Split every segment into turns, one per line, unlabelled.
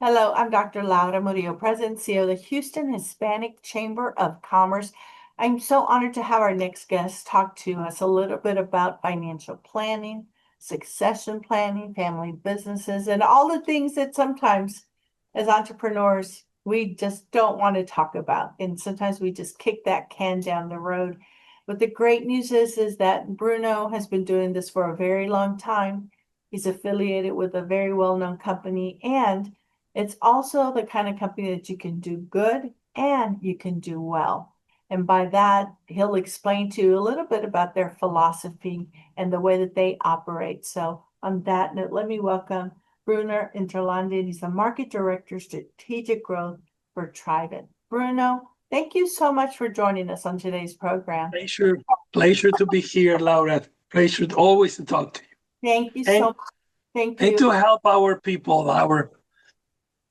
Hello, I'm Dr. Laura Murillo, President and CEO of the Houston Hispanic Chamber of Commerce. I'm so honored to have our next guest talk to us a little bit about financial planning, succession planning, family businesses, and all the things that sometimes as entrepreneurs we just don't want to talk about. And sometimes we just kick that can down the road. But the great news is that Bruno has been doing this for a very long time. He's affiliated with a very well-known company, and it's also the kind of company that you can do good and you can do well. And by that, he'll explain to you a little bit about their philosophy and the way that they operate. So on that note, let me welcome Bruno Interlandi. He's the Market Director, Strategic Growth for Trivent. Bruno, thank you so much for joining us on today's program.
Pleasure to be here, Laura. Pleasure always to talk to you.
Thank you so much. Thank you.
And to help our people, our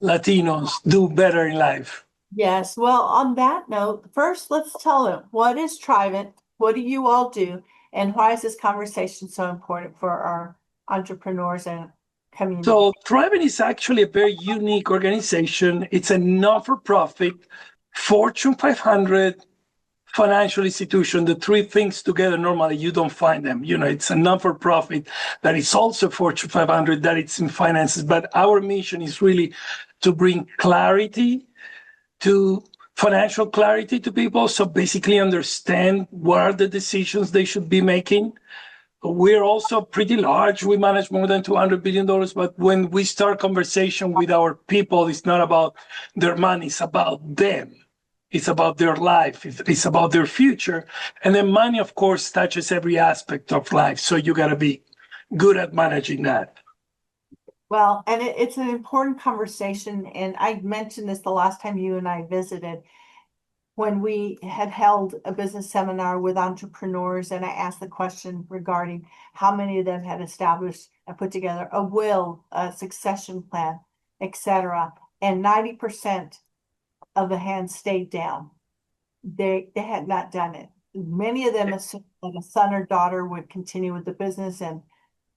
Latinos, do better in life.
Yes. Well, on that note, first, let's tell them, what is Trivent? What do you all do? And why is this conversation so important for our entrepreneurs and community?
So Trivent is actually a very unique organization. It's a not-for-profit, Fortune 500 financial institution. The three things together, normally you don't find them. It's a non-for-profit that is also Fortune 500, that it's in finances. But our mission is really to bring financial clarity to people. So basically understand what are the decisions they should be making. We're also pretty large. We manage more than $200 billion. But when we start conversation with our people, it's not about their money, it's about them. It's about their life. It's about their future. And then money, of course, touches every aspect of life. So you got to be good at managing that.
Well, and it's an important conversation. And I mentioned this the last time you and I visited, when we had held a business seminar with entrepreneurs. And I asked the question regarding how many of them had established and put together a will, a succession plan, etc. And 90% of the hands stayed down. They had not done it. Many of them assumed that a son or daughter would continue with the business, and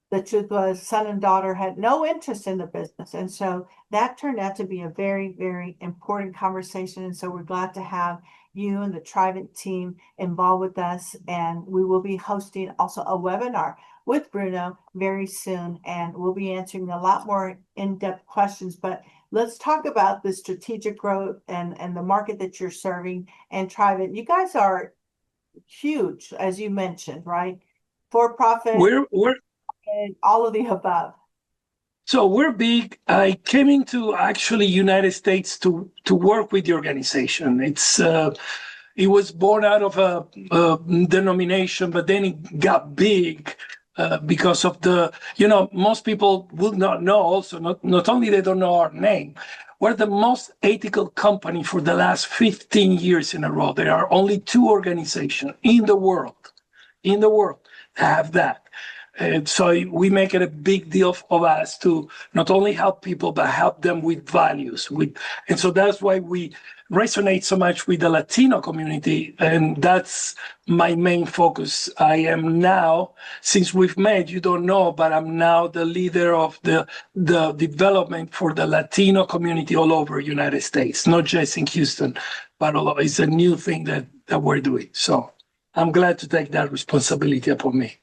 the truth was son and daughter had no interest in the business. And so that turned out to be a very, very important conversation. And so we're glad to have you and the Trivent team involved with us. And we will be hosting also a webinar with Bruno very soon, and we'll be answering a lot more in-depth questions. But let's talk about the strategic growth and the market that you're serving and Trivent. You guys are huge, as you mentioned, right? For profit,
We're
and all of the above.
So we're big. I came into actually United States to work with the organization. It was born out of a denomination, but then it got big because of most people would not know also, not only they don't know our name, we're the most ethical company for the last 15 years in a row. There are only two organizations in the world that have that. And so we make it a big deal of us to not only help people, but help them with values. And so that's why we resonate so much with the Latino community. And that's my main focus. I am now, since we've met, you don't know, but I'm now the leader of the development for the Latino community all over the United States, not just in Houston, but all over. It's a new thing that we're doing. So I'm glad to take that responsibility upon me.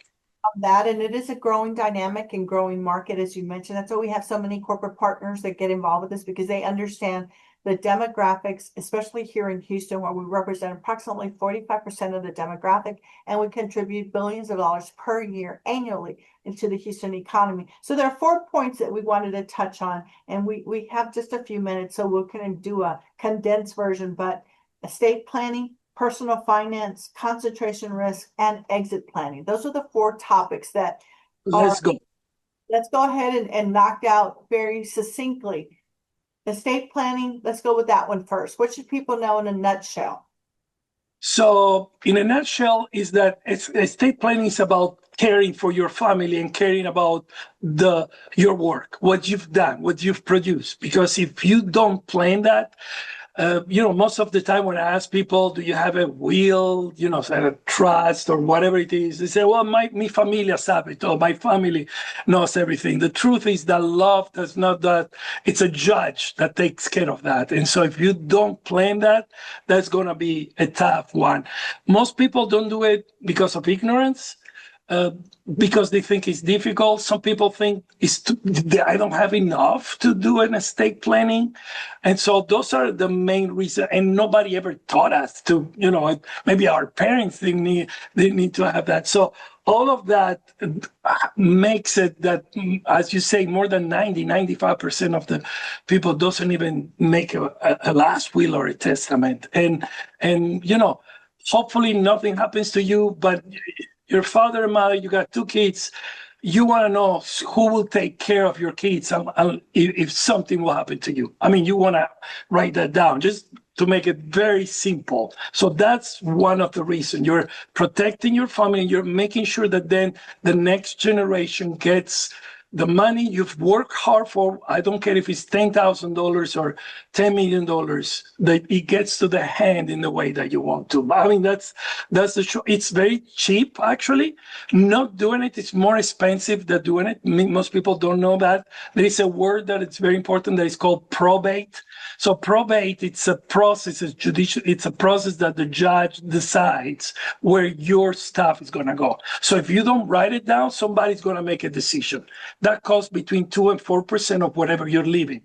That, and it is a growing dynamic and growing market, as you mentioned. That's why we have so many corporate partners that get involved with this, because they understand the demographics, especially here in Houston, where we represent approximately 45% of the demographic, and we contribute billions of dollars per year annually into the Houston economy. So there are 4 points that we wanted to touch on, and we have just a few minutes, so we'll kind of do a condensed version. But estate planning, personal finance, concentration risk, and exit planning. Those are the 4 topics that
Let's go
ahead and knock out very succinctly. Estate planning, let's go with that one first. What should people know in a nutshell?
So in a nutshell is that estate planning is about caring for your family and caring about your work, what you've done, what you've produced. Because if you don't plan that, Most of the time when I ask people, do you have a will, a trust or whatever it is, they say, well, mi familia sabe todo, my family knows everything. The truth is that love does not that, it's a judge that takes care of that. And so if you don't claim that, that's going to be a tough one. Most people don't do it because of ignorance. Because they think it's difficult. Some people think I don't have enough to do an estate planning. And so those are the main reasons. And nobody ever taught us to, maybe our parents didn't need to have that. So all of that makes it that, as you say, more than 95% of the people doesn't even make a last will or a testament. And hopefully nothing happens to you, but your father and mother, you got 2 kids, you want to know who will take care of your kids if something will happen to you. I mean, you want to write that down just to make it very simple. So that's one of the reasons. You're protecting your family. You're making sure that then the next generation gets the money you've worked hard for. I don't care if it's $10,000 or $10 million, that it gets to the hand in the way that you want to. I mean, that's the show. It's very cheap, actually. Not doing it is more expensive than doing it. Most people don't know that. There is a word that it's very important that is called probate. So probate, it's a process, it's a process that the judge decides where your stuff is going to go. So if you don't write it down, somebody's going to make a decision. That costs between 2 and 4% of whatever you're leaving.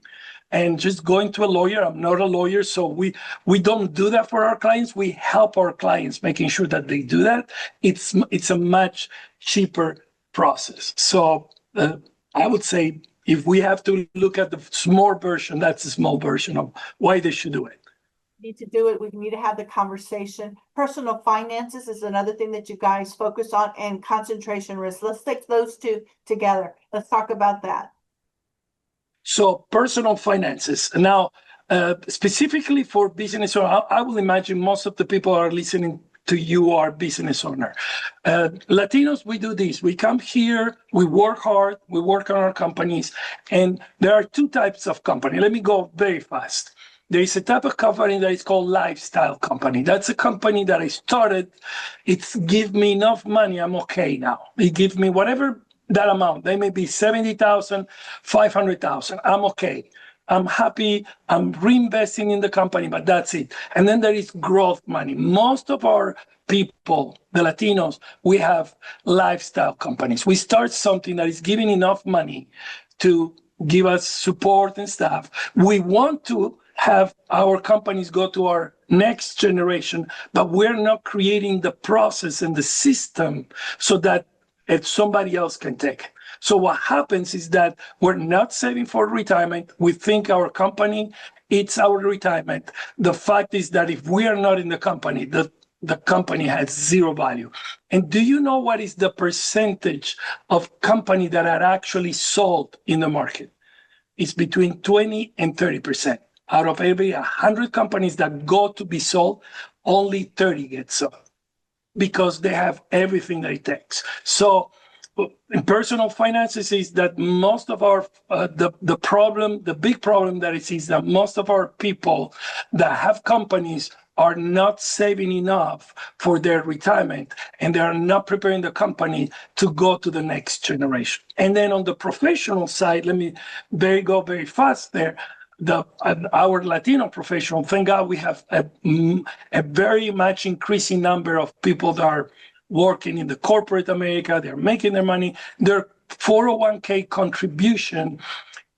And just going to a lawyer, I'm not a lawyer, so we don't do that for our clients. We help our clients making sure that they do that. It's a much cheaper process. So I would say if we have to look at the small version, that's a small version of why they should do it.
We need to do it. We need to have the conversation. Personal finances is another thing that you guys focus on, and concentration risk. Let's take those two together. Let's talk about that.
So personal finances. Now, specifically for business owner, I will imagine most of the people are listening to you are business owner. Latinos, we do this. We come here, we work hard, we work on our companies, and there are 2 types of company. Let me go very fast. There is a type of company that is called lifestyle company. That's a company that I started. It's give me enough money, I'm okay now. It gives me whatever that amount. They may be 70,000, 500,000. I'm okay. I'm happy. I'm reinvesting in the company, but that's it. And then there is growth money. Most of our people, the Latinos, we have lifestyle companies. We start something that is giving enough money to give us support and stuff. We want to have our companies go to our next generation, but we're not creating the process and the system so that somebody else can take it. So what happens is that we're not saving for retirement. We think our company, it's our retirement. The fact is that if we are not in the company, the company has 0 value. And do you know what is the percentage of companies that are actually sold in the market? It's between 20 and 30%. Out of every 100 companies that go to be sold, only 30 get sold because they have everything that it takes. So in personal finances is that most of our, the big problem that it is that most of our people that have companies are not saving enough for their retirement, and they are not preparing the company to go to the next generation. And then on the professional side, let me go very fast there. Our Latino professional, thank God we have a very much increasing number of people that are working in the corporate America. They're making their money. Their 401k contribution,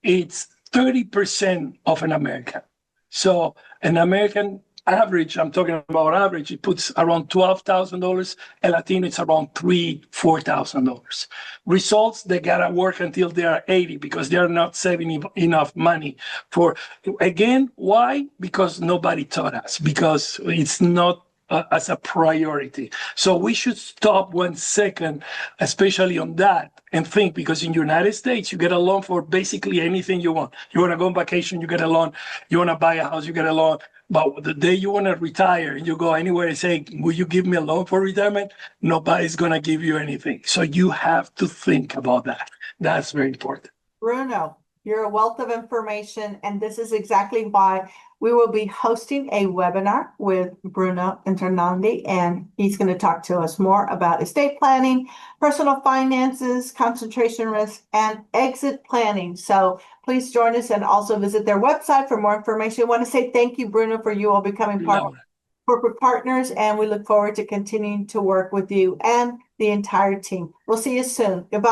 it's 30% of an American. So an American average, I'm talking about average, it puts around $12,000. A Latino, it's around $4,000. Results, they gotta work until they are 80 because they're not saving enough money for, again, why? Because nobody taught us, because it's not as a priority. So we should stop 1 second, especially on that, and think, because in the United States, you get a loan for basically anything you want. You want to go on vacation, you get a loan. You want to buy a house, you get a loan. But the day you want to retire, you go anywhere and say, will you give me a loan for retirement? Nobody's going to give you anything. So you have to think about that. That's very important.
Bruno, You're a wealth of information, and this is exactly why we will be hosting a webinar with Bruno Interlandi, and he's going to talk to us more about estate planning, personal finances, concentration risk, and exit planning. So please join us and also visit their website for more information. I want to say thank you, Bruno, for you all becoming part of corporate partners, and we look forward to continuing to work with you and the entire team. We'll see you soon. Goodbye.